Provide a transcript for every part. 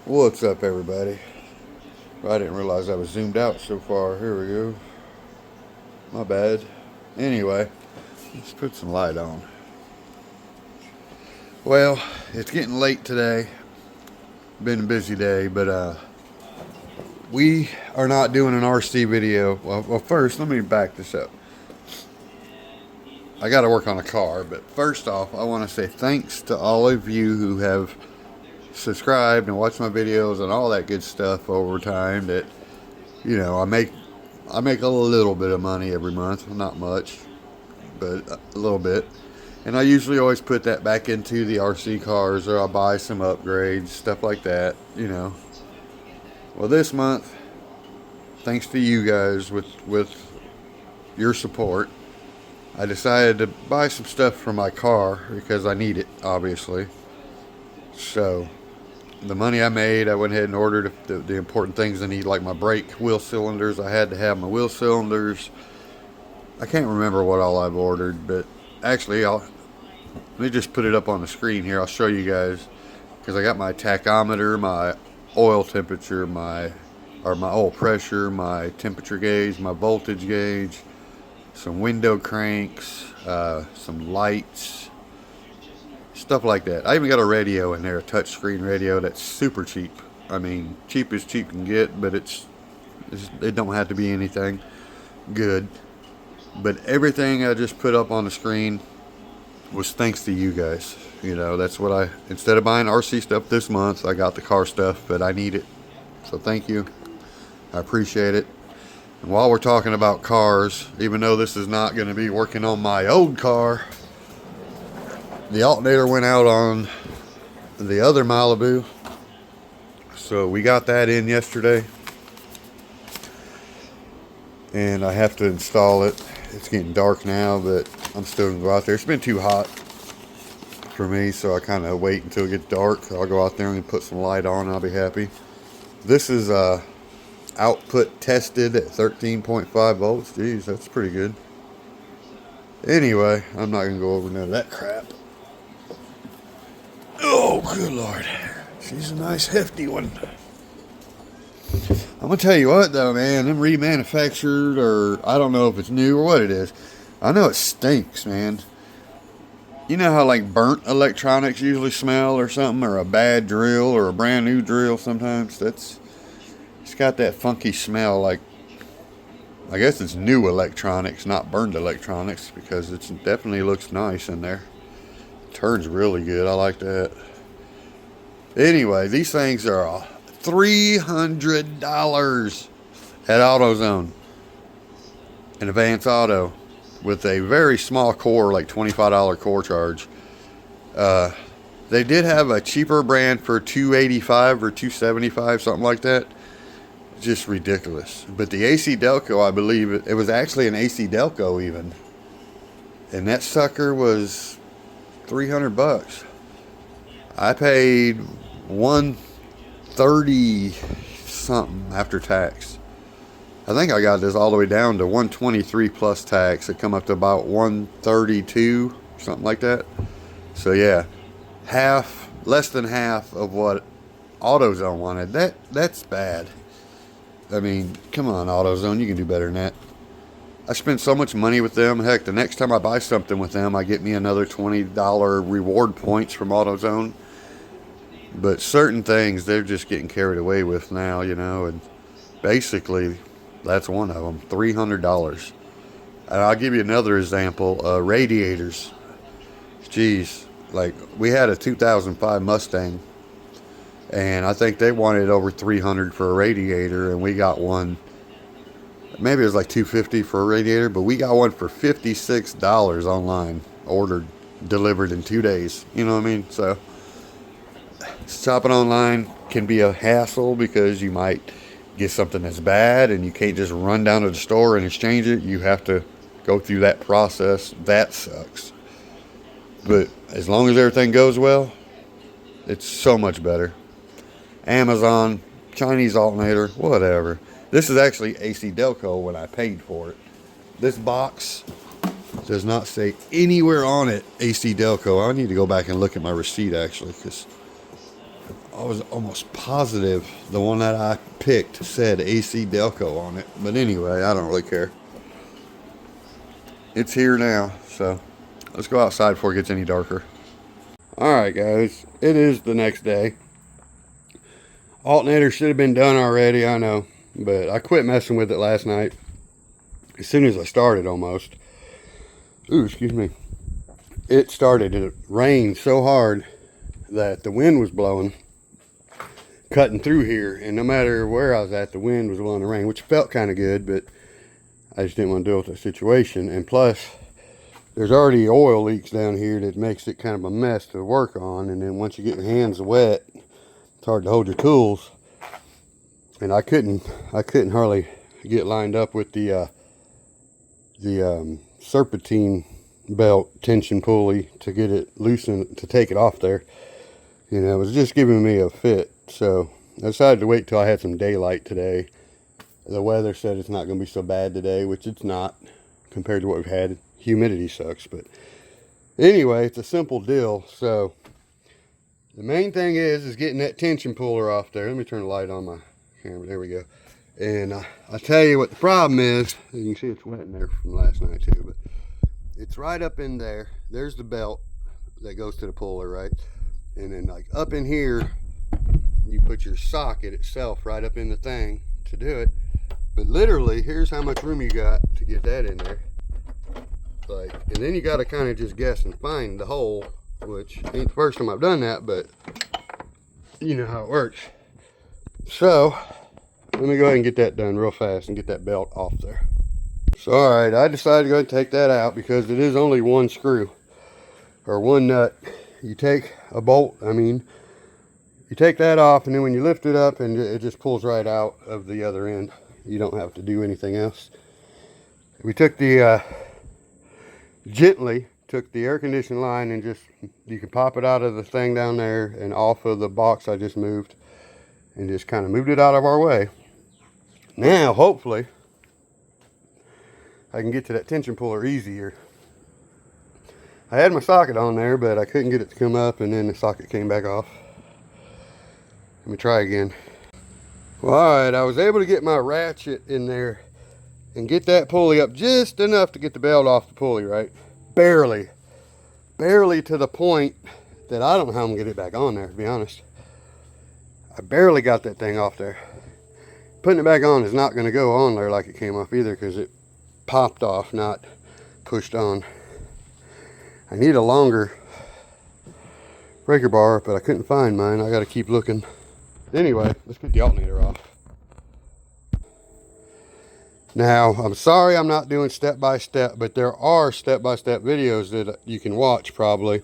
What's up, everybody? I didn't realize I was zoomed out so far. Here we go. My bad. Anyway, let's put some light on. Well, it's getting late today. Been a busy day, but we are not doing an RC video. Well, first, let me back this up. I got to work on a car, but first off, I want to say thanks to all of you who have subscribed and watched my videos and all that good stuff over time. That I make a little bit of money every month, not much, but a little bit. And I usually always put that back into the RC cars, or I'll buy some upgrades, stuff like that. Well, this month, thanks to you guys with your support, I decided to buy some stuff for my car because I need it, obviously. So, the money I made, I went ahead and ordered the important things I need, like my brake wheel cylinders. I had to have my wheel cylinders. I can't remember what all I've ordered, but actually, let me just put it up on the screen here. I'll show you guys, because I got my tachometer, my oil temperature, my oil pressure, my temperature gauge, my voltage gauge, some window cranks, some lights, stuff like that. I even got a radio in there, a touchscreen radio that's super cheap. I mean, cheap as cheap can get, but it don't have to be anything good. But everything I just put up on the screen was thanks to you guys. That's what instead of buying RC stuff this month, I got the car stuff, but I need it. So thank you. I appreciate it. And while we're talking about cars, even though this is not going to be working on my old car, the alternator went out on the other Malibu. So we got that in yesterday. And I have to install it. It's getting dark now, but I'm still going to go out there. It's been too hot for me, so I kind of wait until it gets dark. I'll go out there and put some light on and I'll be happy. This is output tested at 13.5 volts. Jeez, that's pretty good. Anyway, I'm not going to go over none of that crap. Oh, good Lord. She's a nice hefty one. I'm going to tell you what, though, man. Them remanufactured, or I don't know if it's new or what it is. I know it stinks, man. You know how, like, burnt electronics usually smell or something, or a bad drill or a brand new drill sometimes? It's got that funky smell, like, I guess it's new electronics, not burned electronics, because it definitely looks nice in there. It turns really good. I like that. Anyway, these things are $300 at AutoZone in Advance Auto with a very small core, like $25 core charge. They did have a cheaper brand for $285 or $275, something like that. Just ridiculous. But the AC Delco, I believe it was actually an AC Delco even, and that sucker was $300. I paid $130 something after tax. I think I got this all the way down to $123 plus tax. It come up to about $132, something like that. So yeah, less than half of what AutoZone wanted. That's bad. I mean, come on, AutoZone, you can do better than that. I spend so much money with them. Heck, the next time I buy something with them, I get me another $20 reward points from AutoZone. But certain things, they're just getting carried away with now, and basically, that's one of them, $300. And I'll give you another example, radiators. Jeez, like, we had a 2005 Mustang, and I think they wanted over $300 for a radiator, and we got one. Maybe it was like $250 for a radiator, but we got one for $56 online, delivered in 2 days. You know what I mean? So shopping online can be a hassle because you might get something that's bad and you can't just run down to the store and exchange it. You have to go through that process. That sucks. But as long as everything goes well, it's so much better. Amazon, Chinese alternator, whatever. This is actually AC Delco when I paid for it. This box does not say anywhere on it AC Delco. I need to go back and look at my receipt actually, because I was almost positive the one that I picked said AC Delco on it. But anyway, I don't really care. It's here now, so let's go outside before it gets any darker. Alright guys, it is the next day. Alternator should have been done already, I know. But I quit messing with it last night. As soon as I started almost. Ooh, excuse me. It started to rain so hard that the wind was blowing, cutting through here, and no matter where I was at, the wind was blowing the rain, which felt kind of good, but I just didn't want to deal with the situation. And plus, there's already oil leaks down here that makes it kind of a mess to work on, and then once you get your hands wet, it's hard to hold your tools. And I couldn't hardly get lined up with the serpentine belt tension pulley to get it loosened, to take it off there. You know, it was just giving me a fit. So I decided to wait till I had some daylight today. The weather said it's not going to be so bad today, which it's not compared to what we've had. Humidity sucks, but anyway, it's a simple deal. So the main thing is getting that tension puller off there. Let me turn the light on my camera. There we go. And I'll tell you what the problem is. You can see it's wet in there from last night too, but it's right up in there. There's the belt that goes to the puller, right? And then like up in here, you put your socket itself right up in the thing to do it. But literally, here's how much room you got to get that in there. Like, and then you got to kind of just guess and find the hole, which ain't the first time I've done that, but you know how it works. So let me go ahead and get that done real fast and get that belt off there. So alright, I decided to go ahead and take that out because it is only one screw or one nut. You take a bolt, you take that off, and then when you lift it up, and it just pulls right out of the other end. You don't have to do anything else. We took the gently took the air conditioning line and just, you can pop it out of the thing down there and off of the box I just moved, and just kind of moved it out of our way. Now hopefully I can get to that tension puller easier. I had my socket on there, but I couldn't get it to come up, and then the socket came back off. Let me try again. Well, alright, I was able to get my ratchet in there and get that pulley up just enough to get the belt off the pulley, right? Barely. Barely to the point that I don't know how I'm going to get it back on there, to be honest. I barely got that thing off there. Putting it back on is not going to go on there like it came off either, because it popped off, not pushed on. I need a longer breaker bar, but I couldn't find mine. I got to keep looking. Anyway, let's get the alternator off. Now, I'm sorry I'm not doing step-by-step, but there are step-by-step videos that you can watch probably.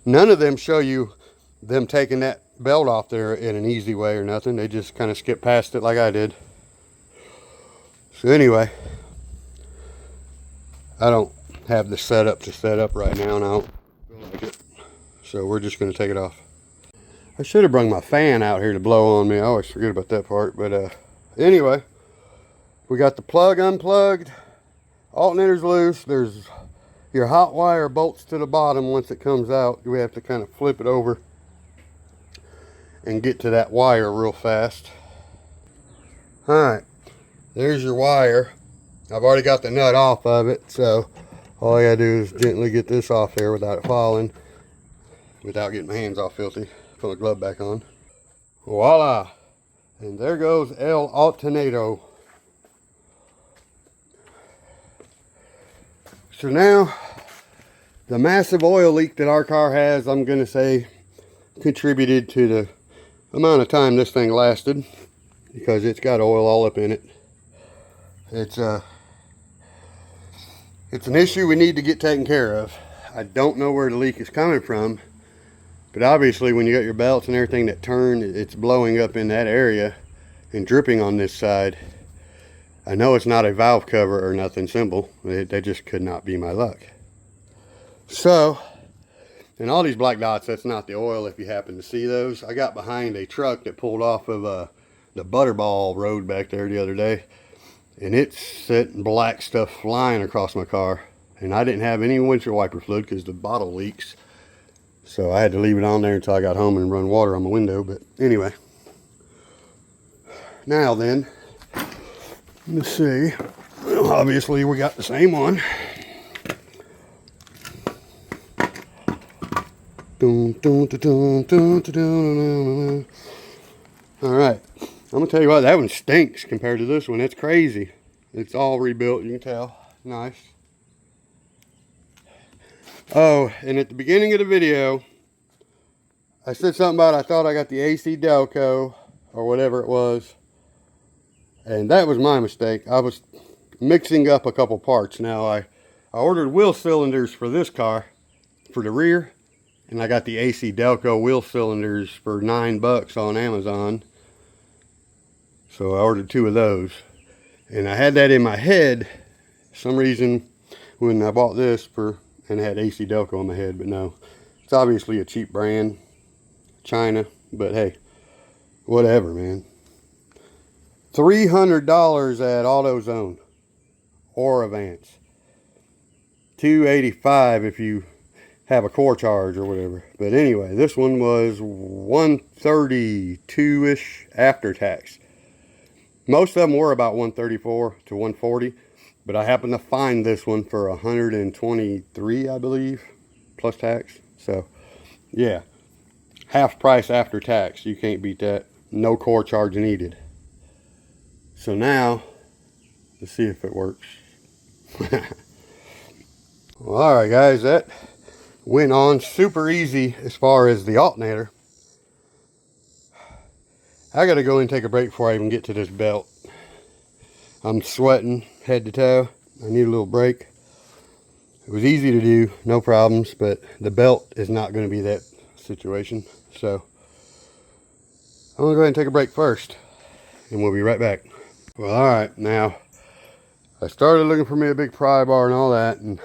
None of them show you them taking that belt off there in an easy way or nothing. They just kind of skip past it like I did. So anyway, I don't have the setup to set up right now, and I don't feel like it. So we're just going to take it off. I should have brought my fan out here to blow on me. I always forget about that part. But anyway, we got the plug unplugged. Alternator's loose. There's your hot wire bolts to the bottom. Once it comes out, we have to kind of flip it over and get to that wire real fast. Alright, there's your wire. I've already got the nut off of it, so all I gotta do is gently get this off there without it falling, without getting my hands all filthy. Put my glove back on. Voila! And there goes El Alternator. So now, the massive oil leak that our car has, I'm going to say, contributed to the amount of time this thing lasted, because it's got oil all up in it. It's an issue we need to get taken care of. I don't know where the leak is coming from, but obviously when you got your belts and everything that turn, it's blowing up in that area and dripping on this side. I know it's not a valve cover or nothing simple. They just could not be my luck. So, and all these black dots, that's not the oil if you happen to see those. I got behind a truck that pulled off of the Butterball Road back there the other day, and it's sent black stuff flying across my car. And I didn't have any windshield wiper fluid because the bottle leaks. So I had to leave it on there until I got home and run water on my window. But anyway, now then, let's see. Well, obviously we got the same one. All right, I'm gonna tell you what, that one stinks compared to this one. It's crazy. It's all rebuilt, you can tell. Nice. Oh, and at the beginning of the video, I said something about I thought I got the AC Delco or whatever it was, and that was my mistake. I was mixing up a couple parts. Now I ordered wheel cylinders for this car for the rear, and I got the AC Delco wheel cylinders for $9 on Amazon. So I ordered 2 of those, and I had that in my head for some reason when I bought this and it had AC Delco in my head. But no, it's obviously a cheap brand, China, but hey, whatever, man. $300 at AutoZone or Advance. $285 if you have a core charge or whatever. But anyway, this one was $132-ish after tax. Most of them were about $134 to $140, but I happened to find this one for $123, I believe, plus tax. So yeah, half price after tax. You can't beat that. No core charge needed. So now let's see if it works. Well, all right, guys, that went on super easy as far as the alternator. I gotta go and take a break before I even get to this belt. I'm sweating head to toe. I need a little break. It was easy to do, no problems, but the belt is not going to be that situation. So I'm gonna go ahead and take a break first, and we'll be right back. Well, all right, now I started looking for me a big pry bar and all that, and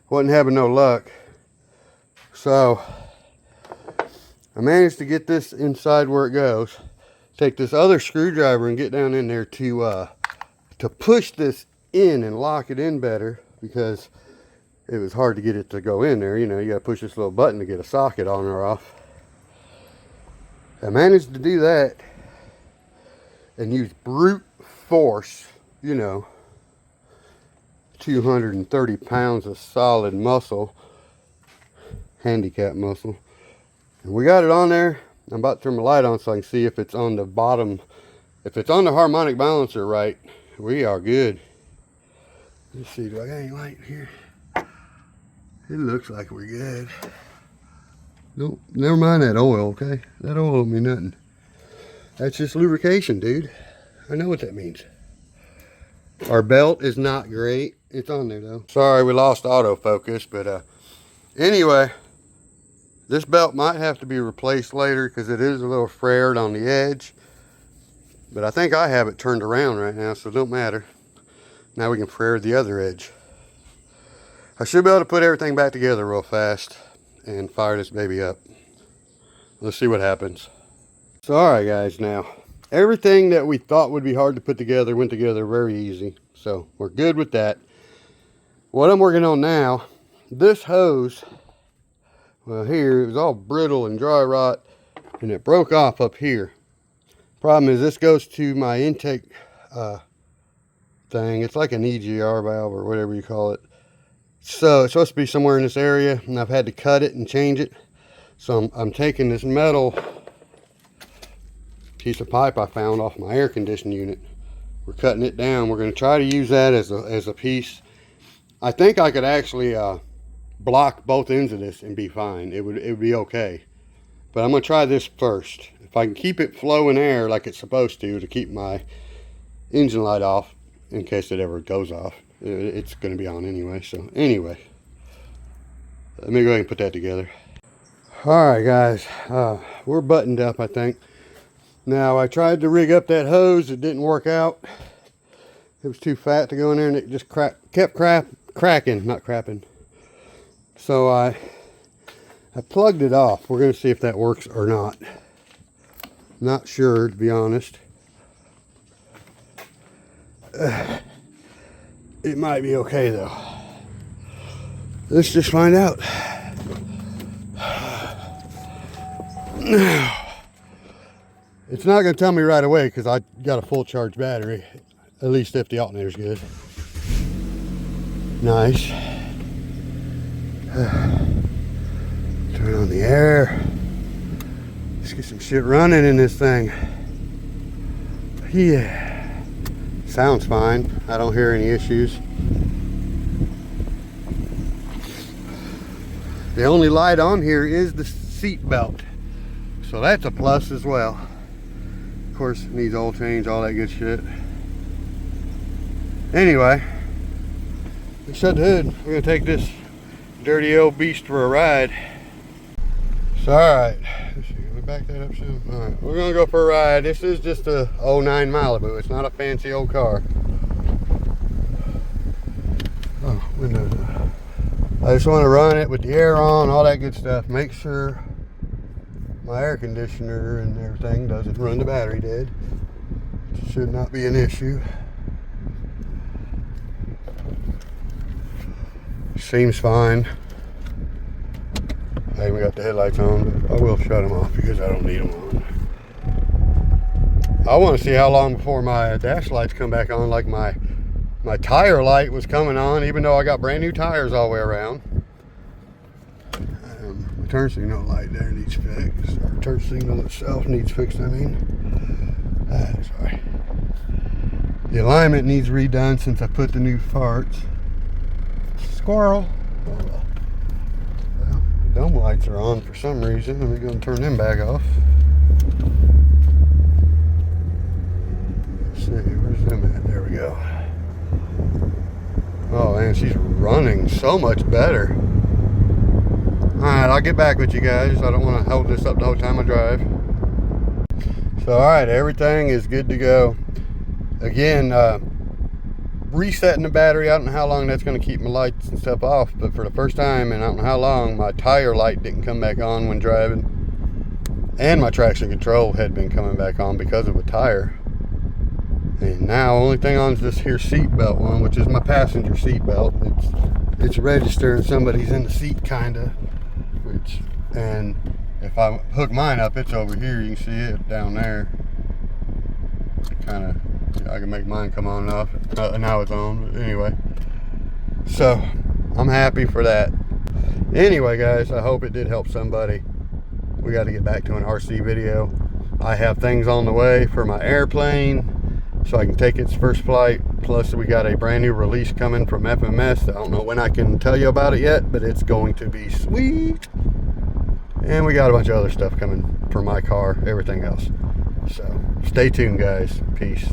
wasn't having no luck. So I managed to get this inside where it goes. Take this other screwdriver and get down in there to push this in and lock it in better, because it was hard to get it to go in there. You know, you got to push this little button to get a socket on or off. I managed to do that and use brute force, you know, 230 pounds of solid muscle, handicap muscle. And we got it on there. I'm about to turn my light on so I can see if it's on the bottom. If it's on the harmonic balancer right, we are good. Let's see, do I got any light here? It looks like we're good. Nope, never mind that oil, okay? That oil don't mean nothing. That's just lubrication, dude. I know what that means. Our belt is not great. It's on there though. Sorry, we lost autofocus, but anyway, this belt might have to be replaced later because it is a little frayed on the edge. But I think I have it turned around right now, so it don't matter. Now we can fray the other edge. I should be able to put everything back together real fast and fire this baby up. Let's see what happens. So alright guys, now everything that we thought would be hard to put together went together very easy. So we're good with that. What I'm working on now, this hose, well here, it was all brittle and dry rot and it broke off up here. Problem is this goes to my intake thing. It's like an EGR valve or whatever you call it. So it's supposed to be somewhere in this area, and I've had to cut it and change it. So I'm taking this metal piece of pipe I found off my air conditioning unit. We're cutting it down. We're going to try to use that as a piece. I think I could actually block both ends of this and be fine. It would be okay. But I'm going to try this first. If I can keep it flowing air like it's supposed to keep my engine light off in case it ever goes off. It's going to be on anyway. So anyway, let me go ahead and put that together. Alright guys, we're buttoned up I think. Now I tried to rig up that hose. It didn't work out. It was too fat to go in there and it just kept cracking, not crapping. So I plugged it off. We're going to see if that works or not. Not sure, to be honest. It might be okay though. Let's just find out. It's not going to tell me right away because I got a full charge battery, at least if the alternator's good. Nice. Turn on the air. Let's get some shit running in this thing. Yeah. Sounds fine. I don't hear any issues. The only light on here is the seat belt. So that's a plus as well. Of course, it needs oil change, all that good shit. Anyway, we shut the hood. We're gonna take this dirty old beast for a ride. So, alright. Let me back that up soon. Alright, we're gonna go for a ride. This is just a 09 Malibu. It's not a fancy old car. Oh, windows up. I just want to run it with the air on, all that good stuff. Make sure my air conditioner and everything doesn't run the battery dead. Should not be an issue. Seems fine. I even got the headlights on, but I will shut them off because I don't need them on. I want to see how long before my dash lights come back on, like my tire light was coming on, even though I got brand new tires all the way around. The turn signal light there needs fixed. Or turn signal itself needs fixed, I mean. Sorry. The alignment needs redone since I put the new parts. Squirrel. Well, the dome lights are on for some reason. Let me go and turn them back off. Let's see, where's them at? There we go. Oh man, she's running so much better. Alright, I'll get back with you guys. I don't want to hold this up the whole time I drive. So alright, everything is good to go. Again, resetting the battery, I don't know how long that's going to keep my lights and stuff off, but for the first time, and I don't know how long, my tire light didn't come back on when driving. And my traction control had been coming back on because of a tire. And now, only thing on is this here seat belt one, which is my passenger seat belt. It's registering somebody's in the seat, kinda. And if I hook mine up, it's over here. You can see it down there. Kinda, I can make mine come on and off. Now it's on, but anyway. So, I'm happy for that. Anyway, guys, I hope it did help somebody. We got to get back to an RC video. I have things on the way for my airplane, so I can take its first flight. Plus we got a brand new release coming from FMS. I don't know when I can tell you about it yet, but it's going to be sweet. And we got a bunch of other stuff coming for my car, everything else. So stay tuned, guys. Peace.